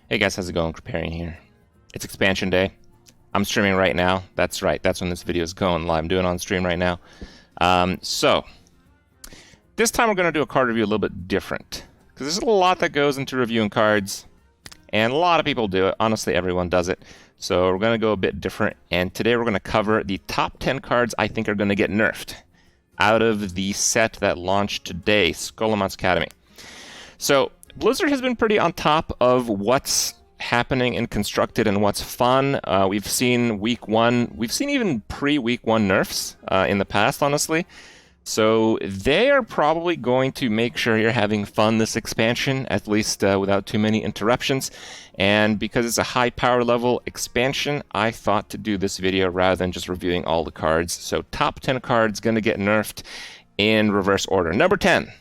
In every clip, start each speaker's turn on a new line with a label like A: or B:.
A: Hey guys, how's it going? Kripparrian here. It's expansion day. I'm streaming right now. That's right, that's when this video is going live. I'm doing it on stream right now. So, this time we're going to do a card review a little bit different. Because there's a lot that goes into reviewing cards, and a lot of people do it. Honestly, everyone does it. So we're going to go a bit different, and today we're going to cover the top 10 cards I think are going to get nerfed out of the set that launched today, Scholomance Academy. So, Blizzard has been pretty on top of what's happening in Constructed and what's fun. We've seen week one, we've seen even pre-week one nerfs in the past, honestly. So they are probably going to make sure you're having fun this expansion, at least without too many interruptions. And because it's a high power level expansion, I thought to do this video rather than just reviewing all the cards. So top 10 cards going to get nerfed in reverse order. Number 10,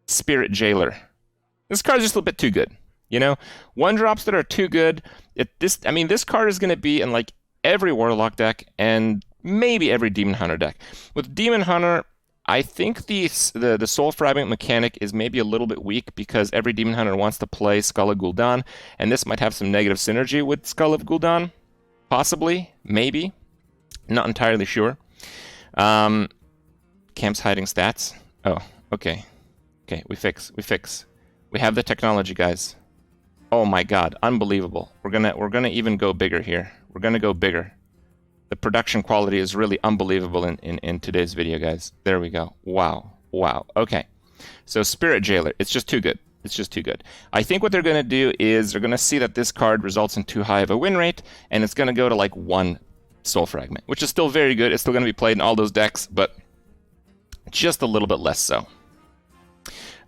A: Spirit Jailer. This card is just a little bit too good. You know, one drops that are too good. This card is going to be in like every Warlock deck and maybe every Demon Hunter deck. With Demon Hunter, I think the Soul Fragment mechanic is maybe a little bit weak because every Demon Hunter wants to play Skull of Gul'dan, and this might have some negative synergy with Skull of Gul'dan. Possibly, maybe. Not entirely sure. Camp's hiding stats. Oh, okay. Okay, we fix. We have the technology, guys. Oh my god, unbelievable. We're gonna even go bigger here. We're gonna go bigger. The production quality is really unbelievable in today's video, guys. There we go. Wow. Wow. Okay. So Spirit Jailer, it's just too good. It's just too good. I think what they're gonna do is they're gonna see that this card results in too high of a win rate, and it's gonna go to like 1 Soul Fragment, which is still very good. It's still gonna be played in all those decks, but just a little bit less so.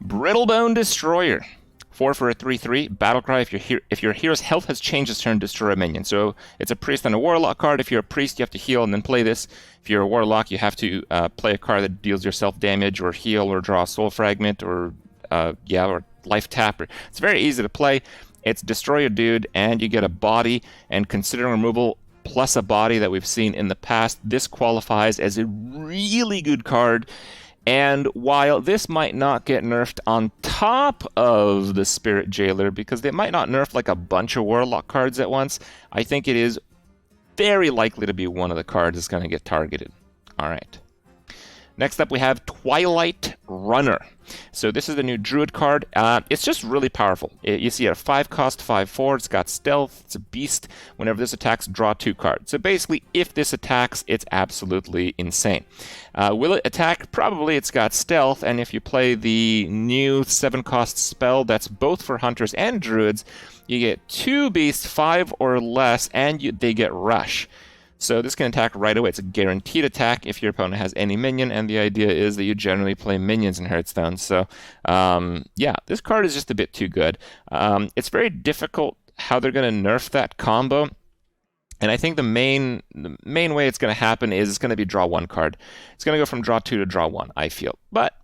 A: Brittlebone Destroyer. 4 for a 3/3. Battlecry. If your hero's health has changed this turn, destroy a minion. So it's a priest and a warlock card. If you're a priest, you have to heal and then play this. If you're a warlock, you have to play a card that deals yourself damage or heal or draw a soul fragment or or life tap. It's very easy to play. It's destroy a dude and you get a body, and considering removal plus a body that we've seen in the past, this qualifies as a really good card. And while this might not get nerfed on top of the Spirit Jailer, because they might not nerf like a bunch of Warlock cards at once, I think it is very likely to be one of the cards that's going to get targeted. All right. Next up, we have Twilight Runner. So this is the new Druid card. It's just really powerful. You see a 5-cost, 5/4. It's got stealth. It's a beast. Whenever this attacks, draw 2 cards. So basically, if this attacks, it's absolutely insane. Will it attack? Probably. It's got stealth. And if you play the new 7-cost spell that's both for hunters and druids, you get 2 beasts, 5 or less, and they get rush. So this can attack right away. It's a guaranteed attack if your opponent has any minion, and the idea is that you generally play minions in Hearthstone. So, yeah, this card is just a bit too good. It's very difficult how they're going to nerf that combo, and I think the main way it's going to happen is it's going to be draw 1 card. It's going to go from draw 2 to draw 1, I feel. But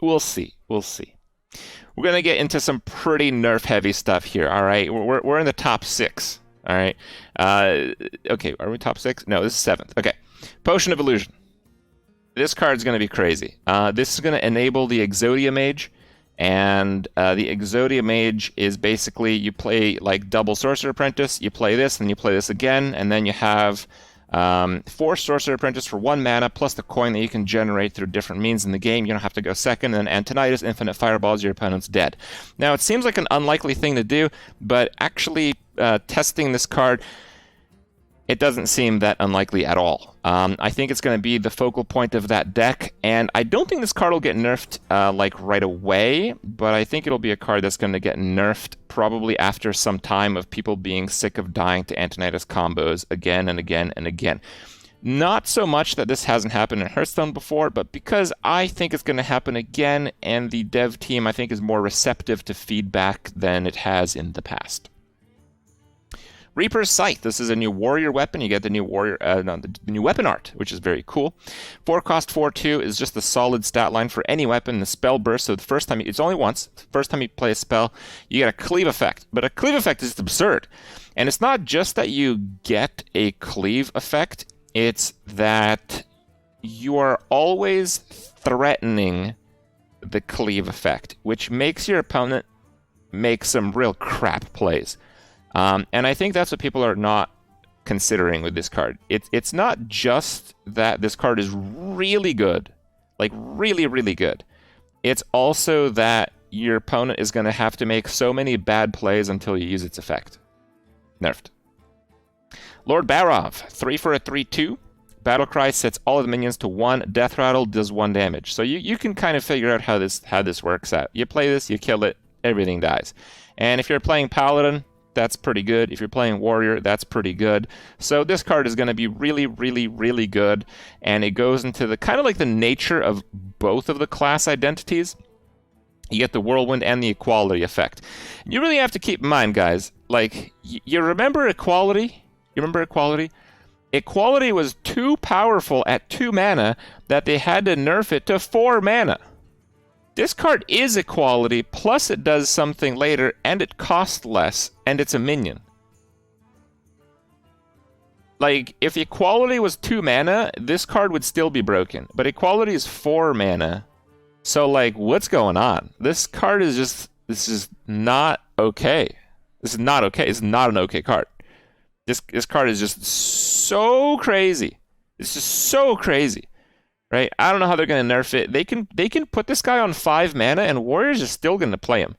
A: we'll see. We'll see. We're going to get into some pretty nerf-heavy stuff here, all right? We're in the top 6. All right. Okay, are we top 6? No, this is 7th. Okay. Potion of Illusion. This card's going to be crazy. This is going to enable the Exodia Mage, and the Exodia Mage is basically you play like double Sorcerer Apprentice, you play this, then you play this again, and then you have 4 Sorcerer Apprentice for 1 mana, plus the coin that you can generate through different means in the game. You don't have to go second, and Antonidas, Infinite Fireballs, your opponent's dead. Now, it seems like an unlikely thing to do, but actually testing this card, it doesn't seem that unlikely at all. I think it's going to be the focal point of that deck, and I don't think this card will get nerfed like right away, but I think it'll be a card that's going to get nerfed probably after some time of people being sick of dying to Antonidas combos again and again and again. Not so much that this hasn't happened in Hearthstone before, but because I think it's going to happen again, and the dev team I think is more receptive to feedback than it has in the past. Reaper's Scythe. This is a new warrior weapon. You get the new the new weapon art, which is very cool. 4-cost, 4/2 is just a solid stat line for any weapon. The spell burst. So the first time it's only once. The first time you play a spell, you get a cleave effect. But a cleave effect is absurd, and it's not just that you get a cleave effect. It's that you are always threatening the cleave effect, which makes your opponent make some real crap plays. And I think that's what people are not considering with this card. It's not just that this card is really good, like really, really good. It's also that your opponent is going to have to make so many bad plays until you use its effect. Nerfed. Lord Barov, 3 for a 3/2. Battlecry sets all of the minions to 1. Death Rattle does 1 damage. So you can kind of figure out how this works out. You play this, you kill it, everything dies. And if you're playing Paladin, that's pretty good. If you're playing Warrior, that's pretty good. So this card is going to be really, really, really good. And it goes into the kind of like the nature of both of the class identities. You get the Whirlwind and the Equality effect. You really have to keep in mind, guys, like, you remember Equality? You remember Equality? Equality was too powerful at 2 mana that they had to nerf it to 4 mana. This card is Equality, plus it does something later, and it costs less, and it's a minion. Like, if Equality was 2 mana, this card would still be broken. But Equality is 4 mana. So, like, what's going on? This card is just... This is not okay. This is not okay. It's not an okay card. This card is just so crazy. It's just so crazy. Right? I don't know how they're going to nerf it. They can put this guy on 5 mana, and Warriors are still going to play him.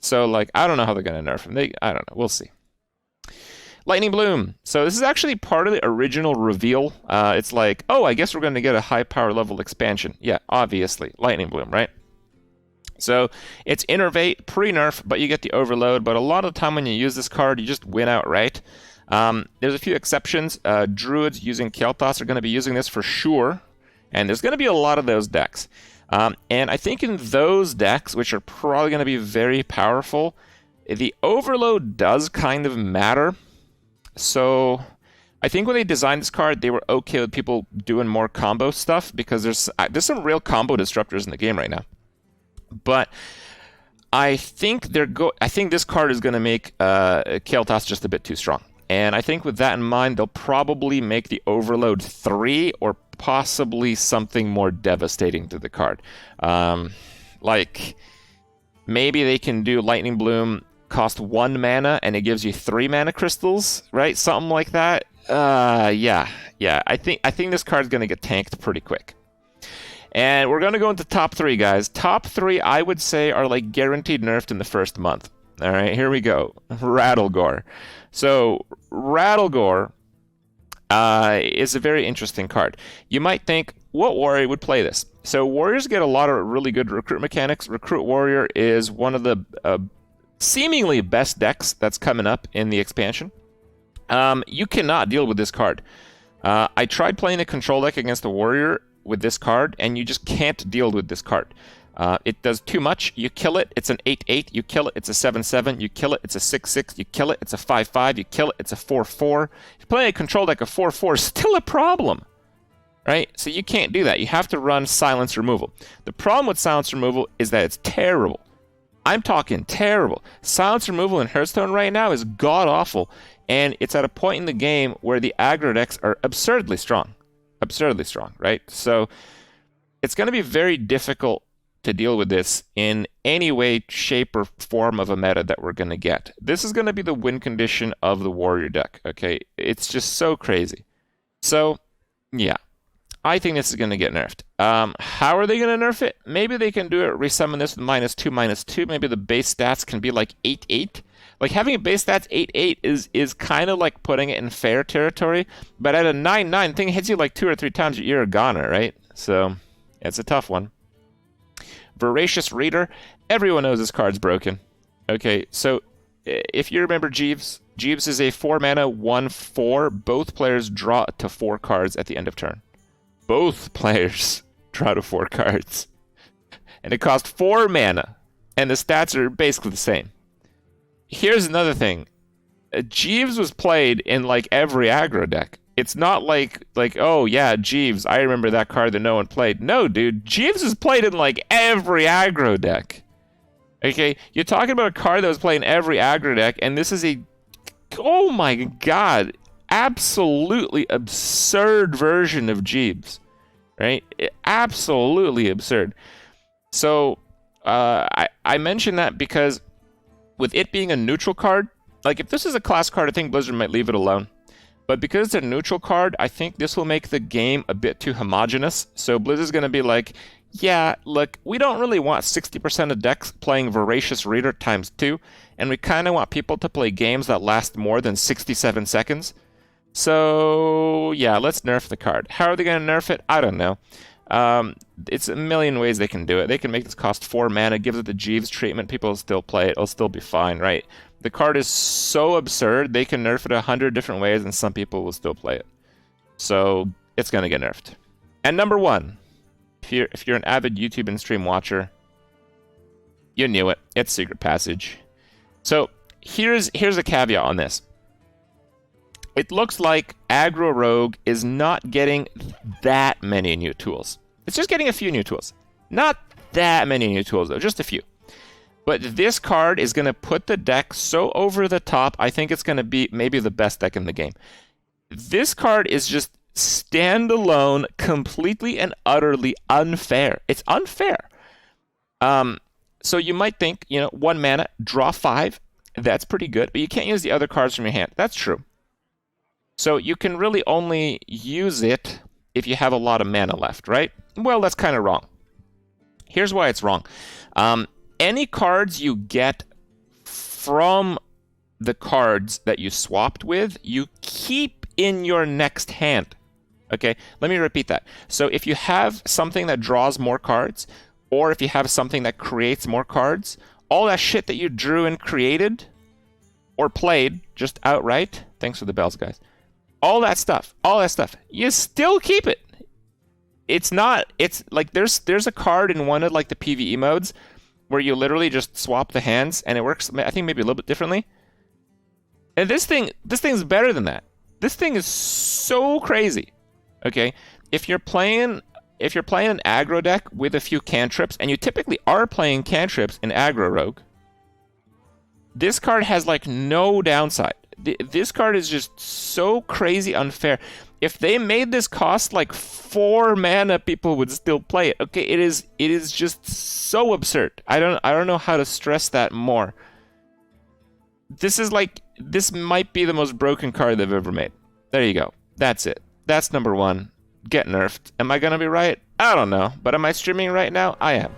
A: So, like, I don't know how they're going to nerf him. I don't know. We'll see. Lightning Bloom. So this is actually part of the original reveal. It's like, oh, I guess we're going to get a high power level expansion. Yeah, obviously. Lightning Bloom, right? So it's Innervate, pre-nerf, but you get the Overload. But a lot of the time when you use this card, you just win outright. There's a few exceptions. Druids using Kel'Thas are going to be using this for sure. And there's going to be a lot of those decks. And I think in those decks, which are probably going to be very powerful, the Overload does kind of matter. So I think when they designed this card, they were okay with people doing more combo stuff because there's some real combo disruptors in the game right now. But I think this card is going to make Kel'Thas just a bit too strong. And I think with that in mind, they'll probably make the Overload 3 or possibly something more devastating to the card. Like, maybe they can do Lightning Bloom, cost 1 mana, and it gives you 3 mana crystals, right? Something like that. Yeah. I think this card's going to get tanked pretty quick. And we're going to go into top 3, guys. Top 3, I would say, are like guaranteed nerfed in the first month. All right, here we go. Rattlegore. So, Rattlegore is a very interesting card. You might think, what warrior would play this? So, warriors get a lot of really good recruit mechanics. Recruit Warrior is one of the seemingly best decks that's coming up in the expansion. You cannot deal with this card. I tried playing a control deck against the Warrior with this card, and you just can't deal with this card. It does too much. You kill it, it's an 8/8. You kill it, it's a 7/7. You kill it, it's a 6/6. You kill it, it's a 5/5. You kill it, it's a 4/4. If playing a control deck of 4/4 is still a problem, right? So you can't do that. You have to run silence removal. The problem with silence removal is that it's terrible. I'm talking terrible. Silence removal in Hearthstone right now is god-awful, and it's at a point in the game where the aggro decks are absurdly strong. Absurdly strong, right? So it's going to be very difficult to deal with this in any way, shape, or form of a meta that we're going to get. This is going to be the win condition of the Warrior deck, okay? It's just so crazy. So, yeah. I think this is going to get nerfed. How are they going to nerf it? Maybe they can do it, resummon this with -2/-2. Maybe the base stats can be like 8/8. Like, having a base stats 8/8 is kind of like putting it in fair territory. But at a 9/9, thing hits you like 2 or 3 times, you're a goner, right? So, it's a tough one. Voracious Reader. Everyone knows this card's broken. Okay, so if you remember Jeeves, Jeeves is a 4 mana 1/4. Both players draw to 4 cards at the end of turn. Both players draw to 4 cards. And it costs 4 mana. And the stats are basically the same. Here's another thing. Jeeves was played in like every aggro deck. It's not like, oh yeah, Jeeves, I remember that card that no one played. No, dude, Jeeves is played in like every aggro deck. Okay, you're talking about a card that was played in every aggro deck, and this is a, oh my god, absolutely absurd version of Jeeves, right? Absolutely absurd. So, I mention that because with it being a neutral card, like if this is a class card, I think Blizzard might leave it alone. But because it's a neutral card, I think this will make the game a bit too homogenous. So Blizzard's going to be like, yeah, look, we don't really want 60% of decks playing Voracious Reader ×2, and we kind of want people to play games that last more than 67 seconds. So, yeah, let's nerf the card. How are they going to nerf it? I don't know. It's a million ways they can do it. They can make this cost 4 mana, gives it the Jeeves treatment, people will still play it, it'll still be fine, right? The card is so absurd, they can nerf it 100 different ways, and some people will still play it. So, it's going to get nerfed. And number 1, if you're an avid YouTube and stream watcher, you knew it. It's Secret Passage. So, here's a caveat on this. It looks like Aggro Rogue is not getting that many new tools. It's just getting a few new tools. Not that many new tools, though, just a few. But this card is going to put the deck so over the top, I think it's going to be maybe the best deck in the game. This card is just standalone, completely and utterly unfair. It's unfair. So you might think, 1 mana, draw 5. That's pretty good, but you can't use the other cards from your hand. That's true. So you can really only use it if you have a lot of mana left, right? Well, that's kind of wrong. Here's why it's wrong. Any cards you get from the cards that you swapped with, you keep in your next hand. Okay, let me repeat that. So if you have something that draws more cards, or if you have something that creates more cards, all that shit that you drew and created, or played, just outright, thanks for the bells, guys. All that stuff, you still keep it. It's like there's a card in one of like the PvE modes where you literally just swap the hands and it works, I think maybe a little bit differently. And this thing's better than that. This thing is so crazy. Okay? If you're playing an aggro deck with a few cantrips, and you typically are playing cantrips in Aggro Rogue, this card has like no downside. This card is just so crazy unfair. If they made this cost like 4 mana, people would still play it. Okay, it is just so absurd. I don't know how to stress that more. This might be the most broken card they've ever made. There you go. That's it. That's number 1. Get nerfed. Am I gonna be right? I don't know. But am I streaming right now? I am.